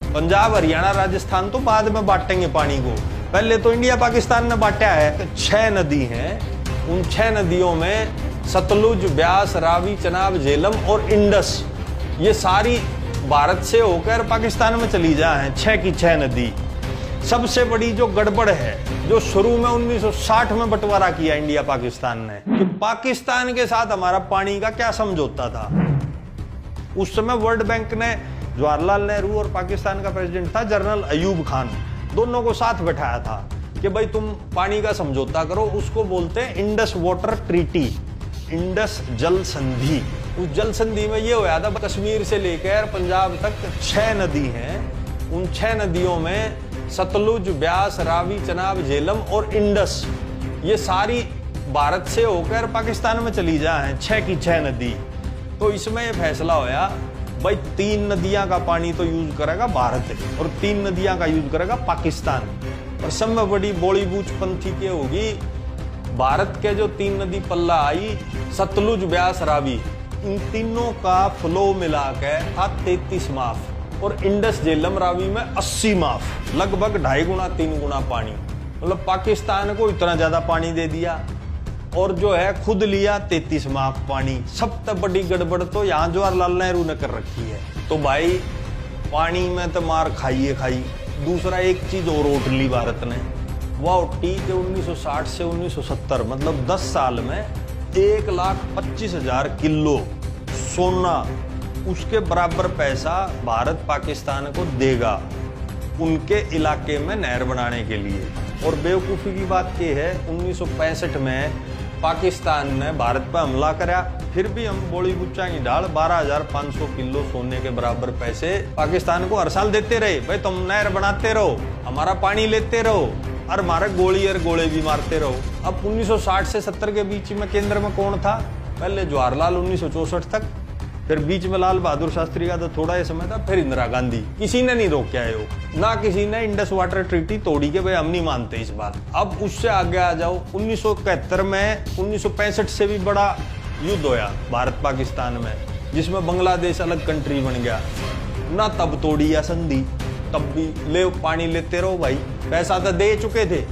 पंजाब, हरियाणा, राजस्थान तो बाद में बांटेंगे पानी को, पहले तो इंडिया पाकिस्तान ने बांटा है। 6 नदी हैं, उन 6 नदियों में सतलुज, ब्यास, रावी, चनाब, झेलम और इंडस, ये सारी भारत से होकर पाकिस्तान में चली जाए। 6 की 6 नदी। सबसे बड़ी जो गड़बड़ है, जो शुरू में 1960 में बंटवारा किया इंडिया पाकिस्तान ने, कि पाकिस्तान के साथ हमारा पानी का क्या समझौता था। उस समय वर्ल्ड बैंक ने, जवाहरलाल नेहरू और पाकिस्तान का प्रेसिडेंट था जनरल अयूब खान, दोनों को साथ बैठाया था कि भाई तुम पानी का समझौता करो। उसको बोलते हैं इंडस वाटर ट्रीटी, इंडस जल संधि। उस जल संधि में ये होया था, कश्मीर से लेकर पंजाब तक 6 नदी हैं, उन 6 नदियों में सतलुज, ब्यास, रावी, चनाब, झेलम और इंडस, ये सारी भारत से होकर पाकिस्तान में चली जाए। 6 की 6 नदी। तो इसमें ये फैसला होया भाई 3 नदियां का पानी तो यूज करेगा भारत और 3 नदियां का यूज करेगा पाकिस्तान। और सब में बड़ी बोली बूझ पंथी की होगी, भारत के जो 3 नदी पल्ला आई, सतलुज, ब्यास, रावी, इन तीनों का फ्लो मिला के था 33 माफ और इंडस, झेलम, रावी में 80 माफ, लगभग 2.5 गुना 3 गुना पानी। मतलब पाकिस्तान को इतना ज्यादा पानी दे दिया और जो है खुद लिया 33 माफ पानी। सबसे बड़ी गड़बड़ तो यहाँ जवाहरलाल नेहरू ने कर रखी है। तो भाई पानी में तो मार खाइए खाई। दूसरा एक चीज और ओट ली भारत ने, वह ओटी के 1960 से 1970 मतलब 10 साल में 1,25,000 किलो सोना, उसके बराबर पैसा भारत पाकिस्तान को देगा उनके इलाके में नहर बनाने के लिए। और बेवकूफ़ी की बात यह है, 1965 में पाकिस्तान ने भारत पर हमला करा, फिर भी हम बोली गुच्चा की डाल 12,500 किलो सोने के बराबर पैसे पाकिस्तान को हर साल देते रहे। भाई तुम नहर बनाते रहो, हमारा पानी लेते रहो और हमारे गोली और गोले भी मारते रहो। अब 1960 से 70 के बीच में केंद्र में कौन था? पहले जवाहरलाल 1964 तक, फिर बीच में लाल बहादुर शास्त्री का तो थोड़ा ही समय था, फिर इंदिरा गांधी। किसी ने नहीं रोका है वो, ना किसी ने इंडस वाटर ट्रीटी तोड़ी के भाई हम नहीं मानते इस बात। अब उससे आगे आ जाओ, 1971 में 1965 से भी बड़ा युद्ध होया भारत पाकिस्तान में, जिसमें बांग्लादेश अलग कंट्री बन गया ना, तब तोड़ी या संधि, तब भी ले पानी लेते रहो भाई, पैसा तो दे चुके थे।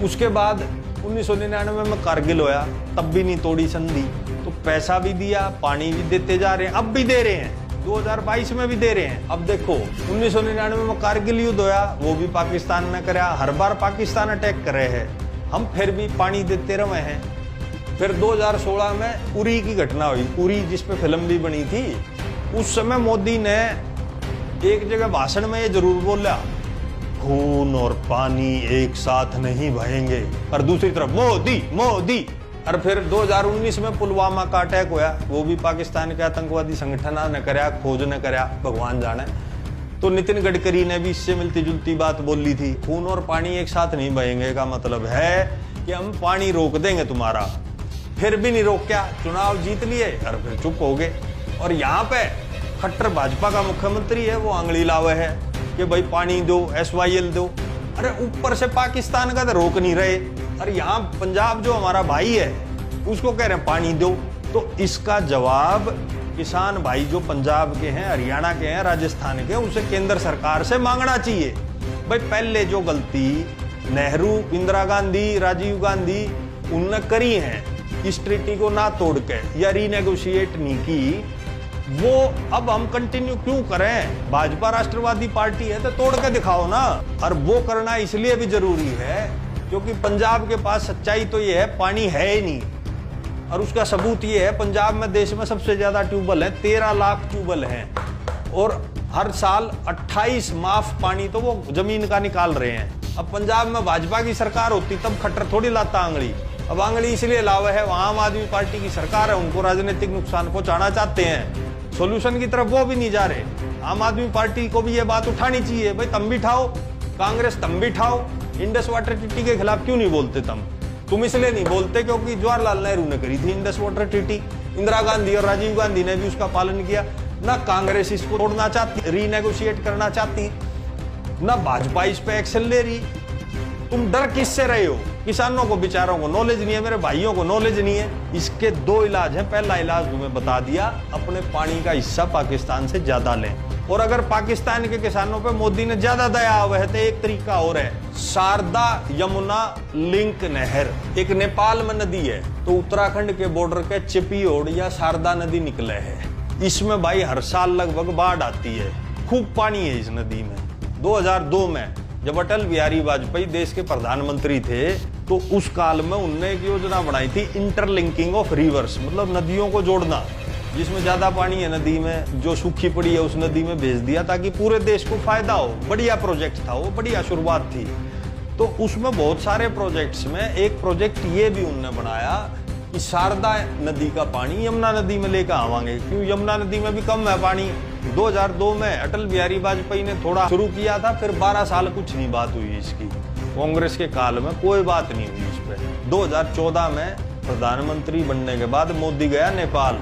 उसके बाद 1999 में कारगिल होया, तब भी नहीं तोड़ी संधि, तो पैसा भी दिया, पानी भी देते जा रहे हैं, अब भी दे रहे हैं, 2022 में भी दे रहे हैं। अब देखो 1999 में कारगिल युद्ध होया, वो भी पाकिस्तान ने कराया, हर बार पाकिस्तान अटैक कर रहे हैं, हम फिर भी पानी देते रहे हैं। फिर 2016 में उरी की घटना हुई, उरी जिस पे फिल्म भी बनी थी, उस समय मोदी ने एक जगह भाषण में ये जरूर बोला, खून और पानी एक साथ नहीं बहेंगे, और दूसरी तरफ मोदी मोदी। और फिर 2019 में पुलवामा का अटैक हुआ, वो भी पाकिस्तान के आतंकवादी संगठन ने कराया, खोज ने कराया, भगवान जाने। तो नितिन गडकरी ने भी इससे मिलती जुलती बात बोली थी, खून और पानी एक साथ नहीं बहेंगे का मतलब है कि हम पानी रोक देंगे तुम्हारा। फिर भी नहीं रोका, चुनाव जीत लिए और फिर चुप हो गए। और यहाँ पे खट्टर भाजपा का मुख्यमंत्री है, वो आंगली लावे है कि भाई पानी दो, SYL दो। अरे ऊपर से पाकिस्तान का तो रोक नहीं रहे, और यहाँ पंजाब जो हमारा भाई है उसको कह रहे हैं पानी दो। तो इसका जवाब किसान भाई जो पंजाब के हैं, हरियाणा के हैं, राजस्थान के, उसे केंद्र सरकार से मांगना चाहिए। भाई पहले जो गलती नेहरू, इंदिरा गांधी, राजीव गांधी उनने करी है, इस ट्रीटी को ना तोड़ के या रीनेगोशिएट नहीं की, वो अब हम कंटिन्यू क्यों करें? भाजपा राष्ट्रवादी पार्टी है तो तोड़ के दिखाओ ना। और वो करना इसलिए भी जरूरी है क्योंकि पंजाब के पास सच्चाई तो ये है, पानी है ही नहीं। और उसका सबूत ये है, पंजाब में देश में सबसे ज्यादा ट्यूबवेल है, 13 लाख ट्यूबवेल हैं और हर साल 28 माफ पानी तो वो जमीन का निकाल रहे हैं। अब पंजाब में भाजपा की सरकार होती तब खट्टर थोड़ी लाता आंगली। अब आंगली इसलिए लावे है, वहां आम आदमी पार्टी की सरकार है, उनको राजनीतिक नुकसान पहुंचाना चाहते हैं, सॉल्यूशन की तरफ वो भी नहीं जा रहे। आम आदमी पार्टी को भी ये बात उठानी चाहिए, भाई तुम भी ठाओ, कांग्रेस तुम भी ठाओ, इंडस वाटर ट्रीटी के खिलाफ क्यों नहीं बोलते तुम इसलिए नहीं बोलते क्योंकि जवाहरलाल नेहरू ने करी थी Indus water treaty, Indira Gandhi और राजीव गांधी ने भी उसका पालन किया। ना कांग्रेस इसको तोड़ना चाहती, रीनेगोशिएट करना चाहती, ना भाजपा इस पे एक्शन ले रही। तुम डर किससे रहे हो? किसानों को बेचारों को नॉलेज नहीं है, मेरे भाइयों को नॉलेज नहीं है। इसके 2 इलाज हैं। पहला इलाज तुम्हें बता दिया, अपने पानी का हिस्सा पाकिस्तान से ज्यादा लें। और अगर पाकिस्तान के किसानों पे मोदी ने ज्यादा दया हुआ है तो एक तरीका और है, शारदा यमुना लिंक नहर एक नेपाल में नदी है, तो उत्तराखंड के बॉर्डर के चिपियोड़ या शारदा नदी निकले है। इसमें भाई हर साल लगभग बाढ़ आती है, खूब पानी है इस नदी में। 2002 में जब अटल बिहारी वाजपेयी देश के प्रधानमंत्री थे तो उस काल में उनने एक योजना बनाई थी, इंटरलिंकिंग ऑफ रिवर्स, मतलब नदियों को जोड़ना। जिसमें ज्यादा पानी है नदी में, जो सूखी पड़ी है उस नदी में भेज दिया ताकि पूरे देश को फायदा हो। बढ़िया प्रोजेक्ट था वो, बढ़िया शुरुआत थी। तो उसमें बहुत सारे प्रोजेक्ट्स में एक प्रोजेक्ट ये भी उन्होंने बनाया कि शारदा नदी का पानी यमुना नदी में लेकर आवांगे, क्यों यमुना नदी में भी कम है पानी। 2002 में अटल बिहारी वाजपेयी ने थोड़ा शुरू किया था, फिर 12 साल कुछ नहीं बात हुई इसकी। कांग्रेस के काल में कोई बात नहीं हुई इस पे। 2014 में प्रधानमंत्री बनने के बाद मोदी गया नेपाल,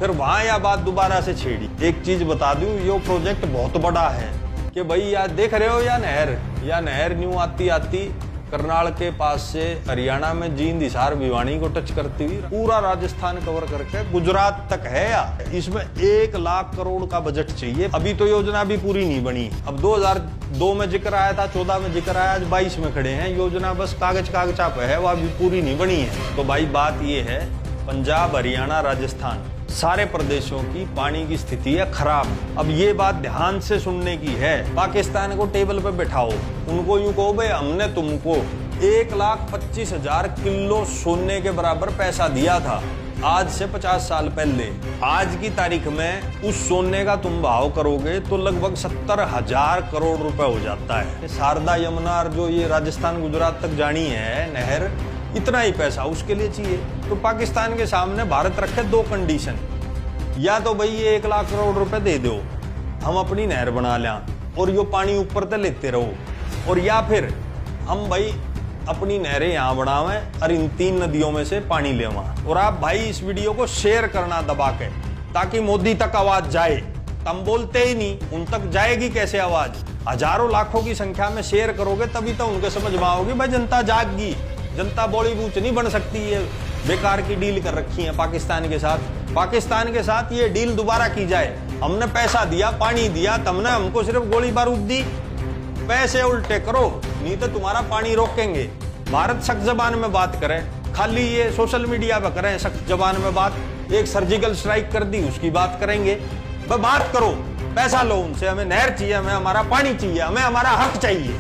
फिर वहां यह बात दोबारा से छेड़ी। एक चीज बता दूं, ये प्रोजेक्ट बहुत बड़ा है कि भाई यार देख रहे हो या नहर न्यू आती आती करनाल के पास से हरियाणा में जींद, हिसार, भिवानी को टच करती हुई पूरा राजस्थान कवर करके गुजरात तक है। या इसमें 1 लाख करोड़ का बजट चाहिए। अभी तो योजना भी पूरी नहीं बनी। अब 2002 में जिक्र आया था, 14 में जिक्र आया, आज 22 में खड़े हैं। योजना बस कागजा पे है, वह अभी पूरी नहीं बनी है। तो भाई बात ये है, पंजाब, हरियाणा, राजस्थान सारे प्रदेशों की पानी की स्थिति है खराब। अब ये बात ध्यान से सुनने की है। पाकिस्तान को टेबल पे बैठाओ, उनको यूं कहो भाई हमने तुमको 1,25,000 किलो सोने के बराबर पैसा दिया था आज से 50 साल पहले। आज की तारीख में उस सोने का तुम भाव करोगे तो लगभग 70,000 करोड़ रुपए हो जाता है। शारदा यमुना जो ये राजस्थान गुजरात तक जानी है नहर, इतना ही पैसा उसके लिए चाहिए। तो पाकिस्तान के सामने भारत रखे 2 कंडीशन, या तो भाई ये 1 लाख करोड़ रुपए दे दो, हम अपनी नहर बना लें और यो पानी ऊपर तक लेते रहो, और या फिर हम भाई अपनी नहरें यहाँ बढ़ावें और इन 3 नदियों में से पानी लेवा। और आप भाई इस वीडियो को शेयर करना दबा के, ताकि मोदी तक आवाज जाए। तुम बोलते ही नहीं, उन तक जाएगी कैसे आवाज? हजारों लाखों की संख्या में शेयर करोगे तभी तो उनके समझ में आओगे। भाई जनता जागगी, जनता बॉलीवुड नहीं बन सकती। ये बेकार की डील कर रखी है पाकिस्तान के साथ। पाकिस्तान के साथ ये डील दोबारा की जाए। हमने पैसा दिया, पानी दिया, तुमने हमको सिर्फ गोली बारूद दी। पैसे उल्टे करो, नहीं तो तुम्हारा पानी रोकेंगे। भारत सख्त जबान में बात करे, खाली ये सोशल मीडिया पर करें सख्त जबान में बात। एक सर्जिकल स्ट्राइक कर दी, उसकी बात करेंगे। बात करो, पैसा लो उनसे, हमें नहर चाहिए, हमें हमारा पानी चाहिए, हमें हमारा हक चाहिए।